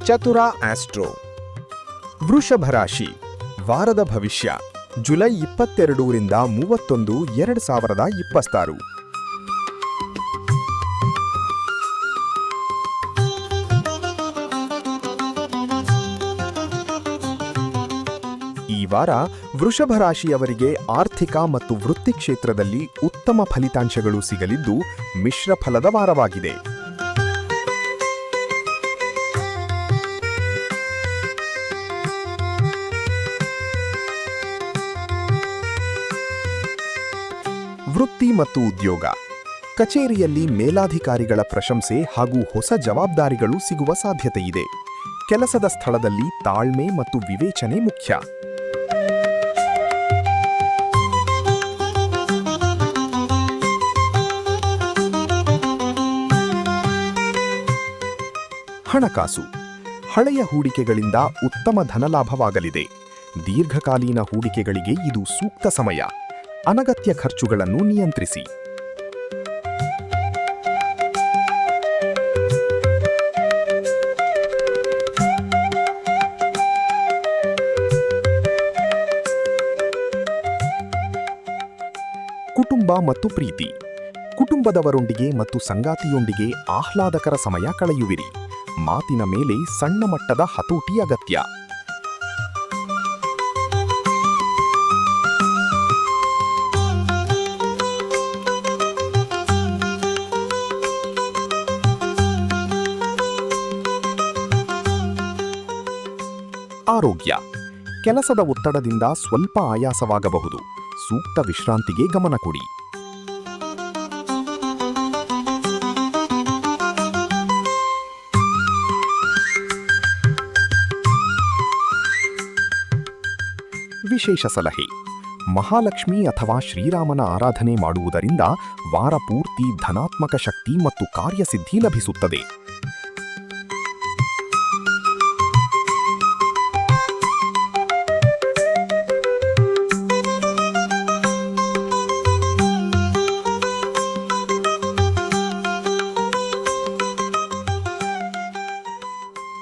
ಚತುರ ಆಸ್ಟ್ರೋ. ವೃಷಭ ರಾಶಿ. ವಾರದ ಭವಿಷ್ಯ ಜುಲೈ 22ರಿಂದ 31, 2026. ಈ ವಾರ ವೃಷಭ ರಾಶಿಯವರಿಗೆ ಆರ್ಥಿಕ ಮತ್ತು ವೃತ್ತಿ ಕ್ಷೇತ್ರದಲ್ಲಿ ಉತ್ತಮ ಫಲಿತಾಂಶಗಳು ಸಿಗಲಿದ್ದು ಮಿಶ್ರ ಫಲದ ವಾರವಾಗಿದೆ. ವೃತ್ತಿ ಮತ್ತು ಉದ್ಯೋಗ. ಕಚೇರಿಯಲ್ಲಿ ಮೇಲಾಧಿಕಾರಿಗಳ ಪ್ರಶಂಸೆ ಹಾಗೂ ಹೊಸ ಜವಾಬ್ದಾರಿಗಳು ಸಿಗುವ ಸಾಧ್ಯತೆಯಿದೆ. ಕೆಲಸದ ಸ್ಥಳದಲ್ಲಿ ತಾಳ್ಮೆ ಮತ್ತು ವಿವೇಚನೆ ಮುಖ್ಯ. ಹಣಕಾಸು. ಹಳೆಯ ಹೂಡಿಕೆಗಳಿಂದ ಉತ್ತಮ ಧನಲಾಭವಾಗಲಿದೆ. ದೀರ್ಘಕಾಲೀನ ಹೂಡಿಕೆಗಳಿಗೆ ಇದು ಸೂಕ್ತ ಸಮಯ. ಅನಗತ್ಯ ಖರ್ಚುಗಳನ್ನು ನಿಯಂತ್ರಿಸಿ. ಕುಟುಂಬ ಮತ್ತು ಪ್ರೀತಿ. ಕುಟುಂಬದವರೊಂದಿಗೆ ಮತ್ತು ಸಂಗಾತಿಯೊಂದಿಗೆ ಆಹ್ಲಾದಕರ ಸಮಯ ಕಳೆಯುವಿರಿ. ಮಾತಿನ ಮೇಲೆ ಸಣ್ಣ ಮಟ್ಟದ ಹತೋಟಿ ಅಗತ್ಯ. ಆರೋಗ್ಯ. ಕೆಲಸದ ಒತ್ತಡದಿಂದ ಸ್ವಲ್ಪ ಆಯಾಸವಾಗಬಹುದು. ಸೂಕ್ತ ವಿಶ್ರಾಂತಿಗೆ ಗಮನ ಕೊಡಿ. ವಿಶೇಷ ಸಲಹೆ. ಮಹಾಲಕ್ಷ್ಮಿ ಅಥವಾ ಶ್ರೀರಾಮನ ಆರಾಧನೆ ಮಾಡುವುದರಿಂದ ವಾರ ಪೂರ್ತಿ ಧನಾತ್ಮಕ ಶಕ್ತಿ ಮತ್ತು ಕಾರ್ಯಸಿದ್ಧಿ ಲಭಿಸುತ್ತದೆ.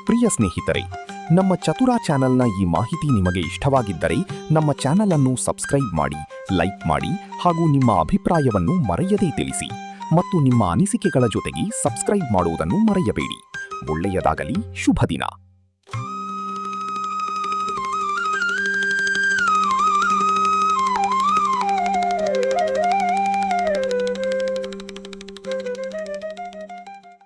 ಪ್ರಿಯ ಸ್ನೇಹಿತರೆ, ನಮ್ಮ ಚತುರ ಚಾನೆಲ್ನ ಈ ಮಾಹಿತಿ ನಿಮಗೆ ಇಷ್ಟವಾಗಿದ್ದರೆ ನಮ್ಮ ಚಾನೆಲ್ ಅನ್ನು ಸಬ್ಸ್ಕ್ರೈಬ್ ಮಾಡಿ, ಲೈಕ್ ಮಾಡಿ ಹಾಗೂ ನಿಮ್ಮ ಅಭಿಪ್ರಾಯವನ್ನು ಮರೆಯದೇ ತಿಳಿಸಿ ಮತ್ತು ನಿಮ್ಮ ಅನಿಸಿಕೆಗಳ ಜೊತೆಗೆ ಸಬ್ಸ್ಕ್ರೈಬ್ ಮಾಡುವುದನ್ನು ಮರೆಯಬೇಡಿ. ಒಳ್ಳೆಯದಾಗಲಿ. ಶುಭ ದಿನ.